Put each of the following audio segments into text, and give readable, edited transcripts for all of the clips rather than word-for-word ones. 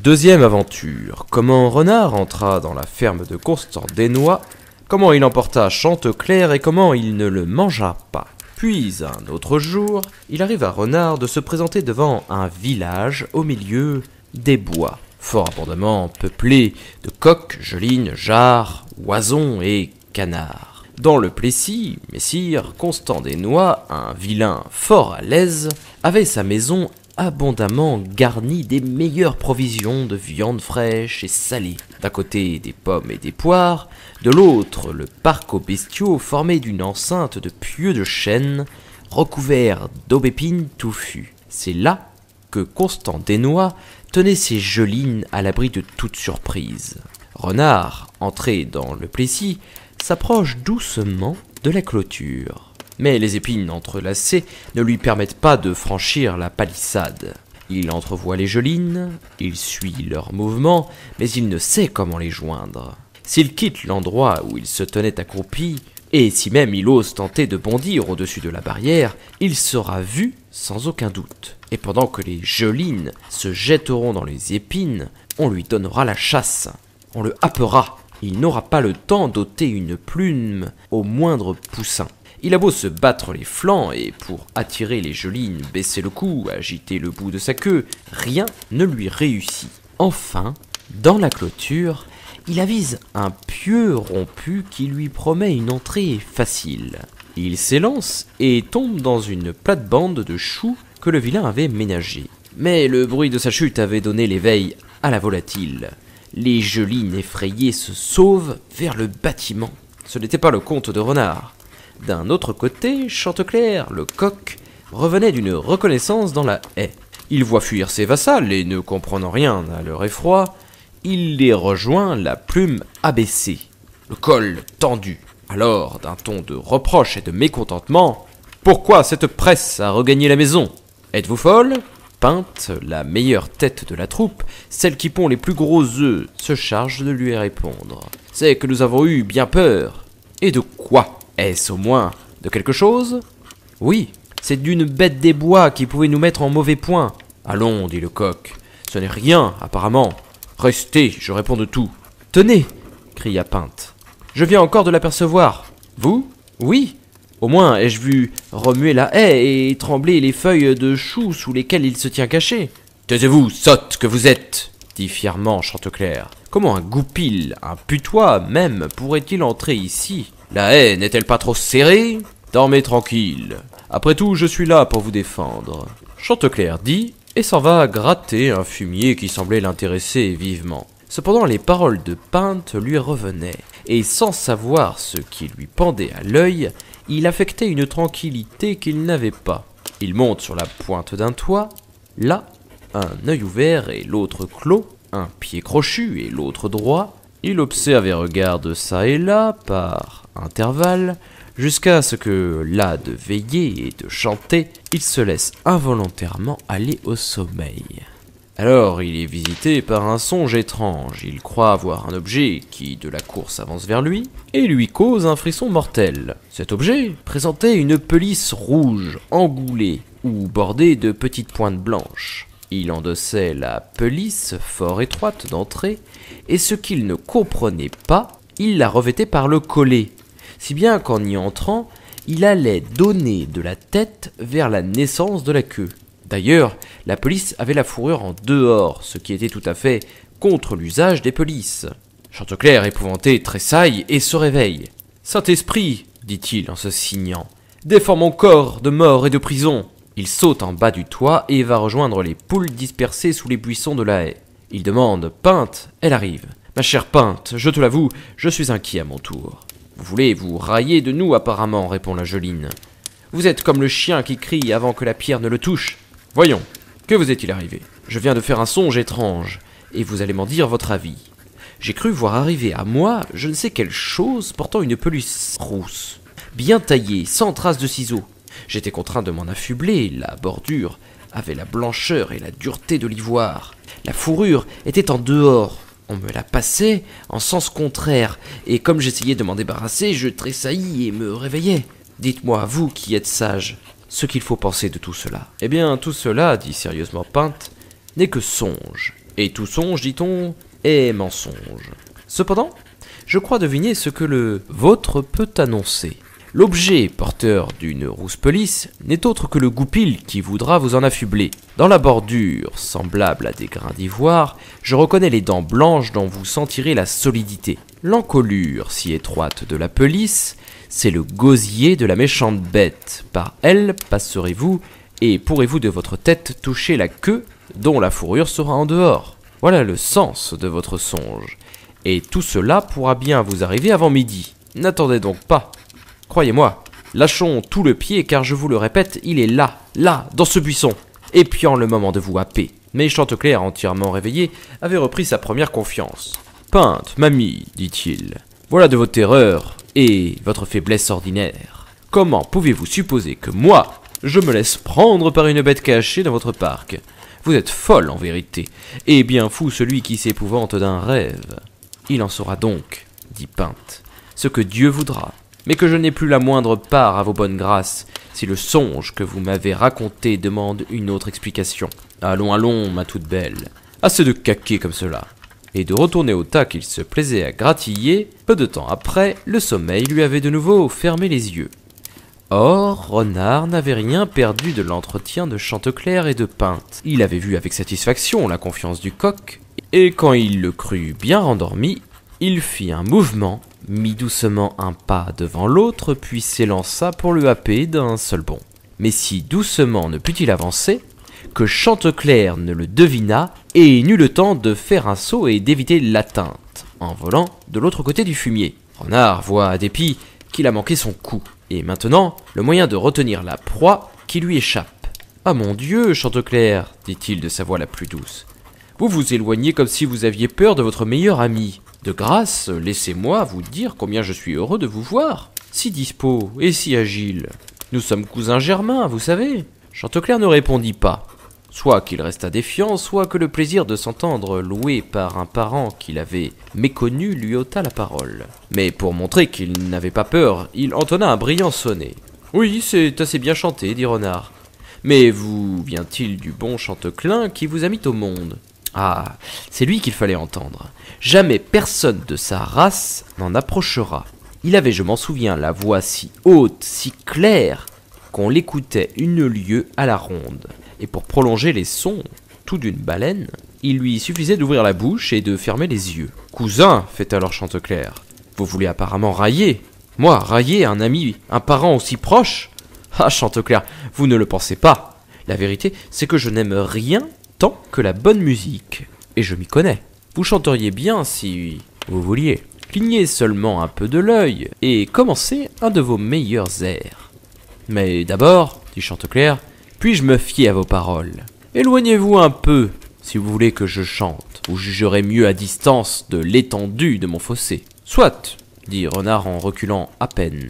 Deuxième aventure, comment Renard entra dans la ferme de Constant Desnois, comment il emporta Chanteclair et comment il ne le mangea pas. Puis, un autre jour, il arrive à Renard de se présenter devant un village au milieu des bois, fort abondamment peuplé de coqs, gelines, jarres, oisons et canards. Dans le Plessis, messire Constant Desnois, un vilain fort à l'aise, avait sa maison abondamment garnie des meilleures provisions de viande fraîche et salée. D'un côté des pommes et des poires, de l'autre le parc aux bestiaux formé d'une enceinte de pieux de chêne recouvert d'aubépines touffues. C'est là que Constant Desnois tenait ses gelines à l'abri de toute surprise. Renard, entré dans le Plessis, s'approche doucement de la clôture. Mais les épines entrelacées ne lui permettent pas de franchir la palissade. Il entrevoit les gelines, il suit leurs mouvements, mais il ne sait comment les joindre. S'il quitte l'endroit où il se tenait accroupi, et si même il ose tenter de bondir au-dessus de la barrière, il sera vu sans aucun doute. Et pendant que les gelines se jetteront dans les épines, on lui donnera la chasse. On le happera. Il n'aura pas le temps d'ôter une plume au moindre poussin. Il a beau se battre les flancs et pour attirer les gelines baisser le cou, agiter le bout de sa queue, rien ne lui réussit. Enfin, dans la clôture, il avise un pieu rompu qui lui promet une entrée facile. Il s'élance et tombe dans une plate-bande de choux que le vilain avait ménagée. Mais le bruit de sa chute avait donné l'éveil à la volatile. Les gelines effrayées se sauvent vers le bâtiment. Ce n'était pas le comte de Renard. D'un autre côté, Chanteclair, le coq, revenait d'une reconnaissance dans la haie. Il voit fuir ses vassals et, ne comprenant rien à leur effroi, il les rejoint, la plume abaissée, le col tendu. Alors, d'un ton de reproche et de mécontentement, « Pourquoi cette presse à regagner la maison? Êtes-vous folle ?» Pinte, la meilleure tête de la troupe, celle qui pond les plus gros œufs, se charge de lui répondre. « C'est que nous avons eu bien peur. » « Et de quoi? Est-ce au moins de quelque chose? »« Oui, c'est d'une bête des bois qui pouvait nous mettre en mauvais point. »« Allons, dit le coq, ce n'est rien, apparemment. Restez, je réponds de tout. »« Tenez, cria Pinte, je viens encore de l'apercevoir. Vous? Oui. Au moins ai-je vu remuer la haie et trembler les feuilles de chou sous lesquelles il se tient caché. »« Taisez-vous, sotte que vous êtes, dit fièrement Chanteclair. Comment un goupil, un putois même, pourrait-il entrer ici? La haie n'est-elle pas trop serrée? Dormez tranquille. Après tout, je suis là pour vous défendre. Chanteclair dit, et s'en va gratter un fumier qui semblait l'intéresser vivement. Cependant, les paroles de Pinte lui revenaient, et sans savoir ce qui lui pendait à l'œil, il affectait une tranquillité qu'il n'avait pas. Il monte sur la pointe d'un toit, là, un œil ouvert et l'autre clos, un pied crochu et l'autre droit. Il observe et regarde çà et là, par intervalles, jusqu'à ce que, las de veiller et de chanter, il se laisse involontairement aller au sommeil. Alors il est visité par un songe étrange, il croit voir un objet qui de la course avance vers lui, et lui cause un frisson mortel. Cet objet présentait une pelisse rouge, engoulée, ou bordée de petites pointes blanches. Il endossait la pelisse fort étroite d'entrée, et ce qu'il ne comprenait pas, il la revêtait par le collet, si bien qu'en y entrant, il allait donner de la tête vers la naissance de la queue. D'ailleurs, la pelisse avait la fourrure en dehors, ce qui était tout à fait contre l'usage des pelisses. Chanteclair, épouvanté, tressaille et se réveille. « Saint-Esprit, dit-il en se signant, défends mon corps de mort et de prison. » Il saute en bas du toit et va rejoindre les poules dispersées sous les buissons de la haie. Il demande « Pinte ?» Elle arrive. « Ma chère Pinte, je te l'avoue, je suis inquiet à mon tour. »« Vous voulez vous railler de nous apparemment, répond la geline. Vous êtes comme le chien qui crie avant que la pierre ne le touche. Voyons, que vous est-il arrivé? Je viens de faire un songe étrange, et vous allez m'en dire votre avis. J'ai cru voir arriver à moi je ne sais quelle chose portant une pelisse rousse, bien taillée, sans trace de ciseaux. J'étais contraint de m'en affubler, la bordure avait la blancheur et la dureté de l'ivoire. La fourrure était en dehors, on me la passait en sens contraire, et comme j'essayais de m'en débarrasser, je tressaillis et me réveillais. Dites-moi, vous qui êtes sage, ce qu'il faut penser de tout cela. Eh bien, tout cela, dit sérieusement Pinte, n'est que songe. Et tout songe, dit-on, est mensonge. Cependant, je crois deviner ce que le vôtre peut annoncer. L'objet porteur d'une rousse-pelisse n'est autre que le goupil qui voudra vous en affubler. Dans la bordure, semblable à des grains d'ivoire, je reconnais les dents blanches dont vous sentirez la solidité. L'encolure si étroite de la pelisse, c'est le gosier de la méchante bête. Par elle passerez-vous et pourrez-vous de votre tête toucher la queue dont la fourrure sera en dehors. Voilà le sens de votre songe. Et tout cela pourra bien vous arriver avant midi. N'attendez donc pas. Croyez-moi, lâchons tout le pied car je vous le répète, il est là, dans ce buisson, épiant le moment de vous happer. Mais Chanteclair, entièrement réveillé, avait repris sa première confiance. « Pinte, mamie, dit-il, voilà de vos terreurs et votre faiblesse ordinaire. Comment pouvez-vous supposer que moi, je me laisse prendre par une bête cachée dans votre parc? Vous êtes folle en vérité, et bien fou celui qui s'épouvante d'un rêve. Il en sera donc, dit Pinte, ce que Dieu voudra. Mais que je n'ai plus la moindre part à vos bonnes grâces, si le songe que vous m'avez raconté demande une autre explication. Allons, allons, ma toute belle, assez de caquer comme cela. » Et de retourner au tas qu'il se plaisait à gratiller, peu de temps après, le sommeil lui avait de nouveau fermé les yeux. Or, Renard n'avait rien perdu de l'entretien de Chanteclair et de Pinte. Il avait vu avec satisfaction la confiance du coq, et quand il le crut bien rendormi, il fit un mouvement, mit doucement un pas devant l'autre, puis s'élança pour le happer d'un seul bond. Mais si doucement ne put-il avancer, que Chanteclair ne le devina et n'eut le temps de faire un saut et d'éviter l'atteinte, en volant de l'autre côté du fumier. Renard voit à dépit qu'il a manqué son coup, et maintenant le moyen de retenir la proie qui lui échappe. « Ah mon Dieu, Chanteclair, dit-il de sa voix la plus douce, vous vous éloignez comme si vous aviez peur de votre meilleur ami. De grâce, laissez-moi vous dire combien je suis heureux de vous voir. Si dispos et si agile. Nous sommes cousins germains, vous savez. » Chanteclair ne répondit pas. Soit qu'il restât défiant, soit que le plaisir de s'entendre loué par un parent qu'il avait méconnu lui ôta la parole. Mais pour montrer qu'il n'avait pas peur, il entonna un brillant sonnet. « Oui, c'est assez bien chanté, dit Renard. Mais vous vient-il du bon Chanteclair qui vous a mis au monde ? Ah, c'est lui qu'il fallait entendre. Jamais personne de sa race n'en approchera. Il avait, je m'en souviens, la voix si haute, si claire, qu'on l'écoutait une lieue à la ronde. Et pour prolonger les sons, tout d'une baleine, il lui suffisait d'ouvrir la bouche et de fermer les yeux. « Cousin, fait alors Chanteclair, vous voulez apparemment railler. Moi, railler un ami, un parent aussi proche? Ah, Chanteclair, vous ne le pensez pas. La vérité, c'est que je n'aime rien tant que la bonne musique, et je m'y connais. Vous chanteriez bien si vous vouliez. Clignez seulement un peu de l'œil, et commencez un de vos meilleurs airs. Mais d'abord, dit Chanteclair, puis-je me fier à vos paroles? Éloignez-vous un peu, si vous voulez que je chante. Vous jugerez mieux à distance de l'étendue de mon fossé. Soit, dit Renard en reculant à peine.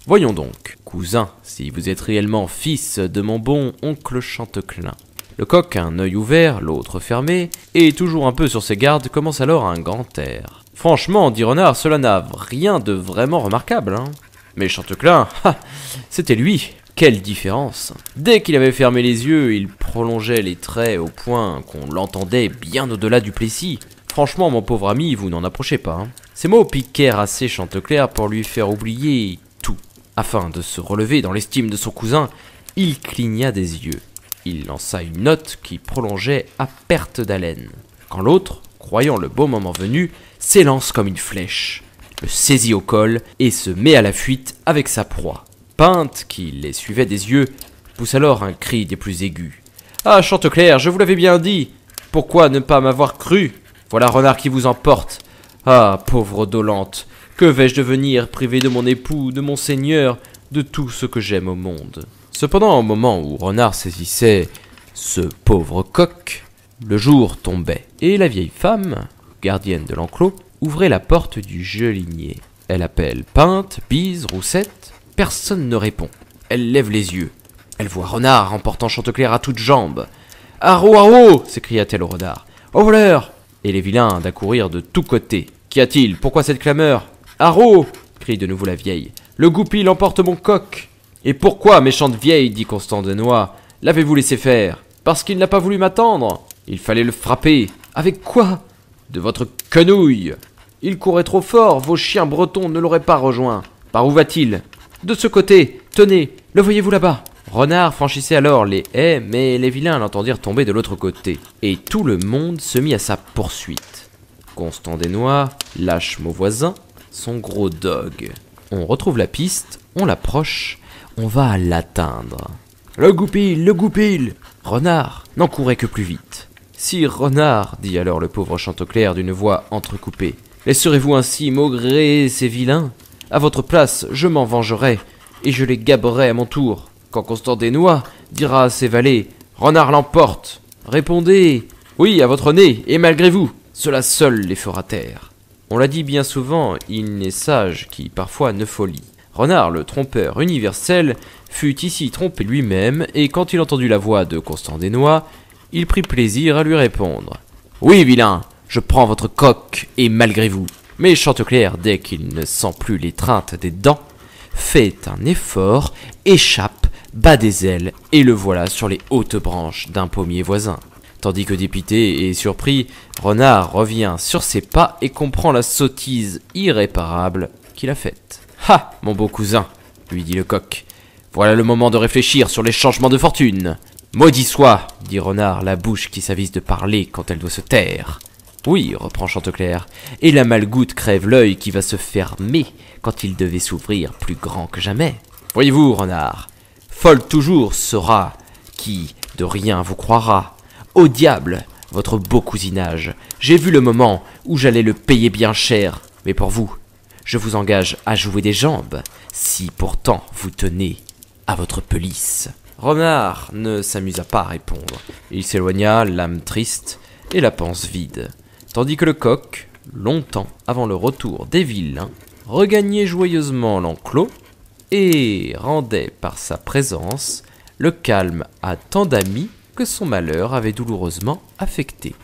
Voyons donc, cousin, si vous êtes réellement fils de mon bon oncle Chanteclair. Le coq, un œil ouvert, l'autre fermé, et toujours un peu sur ses gardes, commence alors un grand air. Franchement, dit Renard, cela n'a rien de vraiment remarquable, hein. Mais Chanteclair, c'était lui. Quelle différence! Dès qu'il avait fermé les yeux, il prolongeait les traits au point qu'on l'entendait bien au-delà du Plessis. Franchement, mon pauvre ami, vous n'en approchez pas, hein. Ces mots piquèrent assez Chanteclair pour lui faire oublier tout. Afin de se relever dans l'estime de son cousin, il cligna des yeux. Il lança une note qui prolongeait à perte d'haleine. Quand l'autre, croyant le bon moment venu, s'élance comme une flèche, le saisit au col et se met à la fuite avec sa proie. Pinte, qui les suivait des yeux, pousse alors un cri des plus aigus. « Ah, Chanteclair, je vous l'avais bien dit. Pourquoi ne pas m'avoir cru? Voilà Renard qui vous emporte. Ah, pauvre dolente, que vais-je devenir privé de mon époux, de mon seigneur, de tout ce que j'aime au monde ?» Cependant, au moment où Renard saisissait ce pauvre coq, le jour tombait, et la vieille femme, gardienne de l'enclos, ouvrait la porte du gelinier. Elle appelle Pinte, Bise, Roussette, personne ne répond. Elle lève les yeux. Elle voit Renard emportant Chanteclair à toutes jambes. « Haro, haro !» s'écria-t-elle au renard. « Au voleur !» Et les vilains d'accourir de tous côtés. « Qu'y a-t-il? Pourquoi cette clameur? »« Haro !» crie de nouveau la vieille. « Le goupil emporte mon coq !»« Et pourquoi, méchante vieille, dit Constant Denois, l'avez-vous laissé faire? Parce qu'il n'a pas voulu m'attendre. Il fallait le frapper. Avec quoi? De votre quenouille. Il courait trop fort, vos chiens bretons ne l'auraient pas rejoint. Par où va-t-il? De ce côté, tenez, le voyez-vous là-bas? Renard franchissait alors les haies, mais les vilains l'entendirent tomber de l'autre côté, et tout le monde se mit à sa poursuite. Constant Desnois lâche Mauvoisin, son gros dog. On retrouve la piste, on l'approche, on va l'atteindre. Le goupil! Renard n'en courait que plus vite. Sire Renard, dit alors le pauvre Chanteclair d'une voix entrecoupée, laisserez-vous ainsi maugréer ces vilains? À votre place, je m'en vengerai, et je les gaberai à mon tour. Quand Constant Desnois dira à ses valets « Renard l'emporte !» Répondez « Oui, à votre nez, et malgré vous, cela seul les fera taire. » On l'a dit bien souvent, il n'est sage qui parfois ne folie. Renard, le trompeur universel, fut ici trompé lui-même, et quand il entendit la voix de Constant Desnois, il prit plaisir à lui répondre. « Oui, vilain, je prends votre coq, et malgré vous. » Mais Chanteclair, dès qu'il ne sent plus l'étreinte des dents, fait un effort, échappe, bat des ailes, et le voilà sur les hautes branches d'un pommier voisin. Tandis que dépité et surpris, Renard revient sur ses pas et comprend la sottise irréparable qu'il a faite. « Ha, mon beau cousin, lui dit le coq, voilà le moment de réfléchir sur les changements de fortune. Maudit soit, dit Renard, la bouche qui s'avise de parler quand elle doit se taire. Oui, reprend Chanteclair, et la malgoutte crève l'œil qui va se fermer quand il devait s'ouvrir plus grand que jamais. Voyez-vous, Renard, folle toujours sera qui de rien vous croira. Au diable, votre beau cousinage, j'ai vu le moment où j'allais le payer bien cher, mais pour vous, je vous engage à jouer des jambes, si pourtant vous tenez à votre pelisse. Renard ne s'amusa pas à répondre. Il s'éloigna, l'âme triste et la panse vide, tandis que le coq, longtemps avant le retour des vilains, regagnait joyeusement l'enclos et rendait par sa présence le calme à tant d'amis que son malheur avait douloureusement affecté.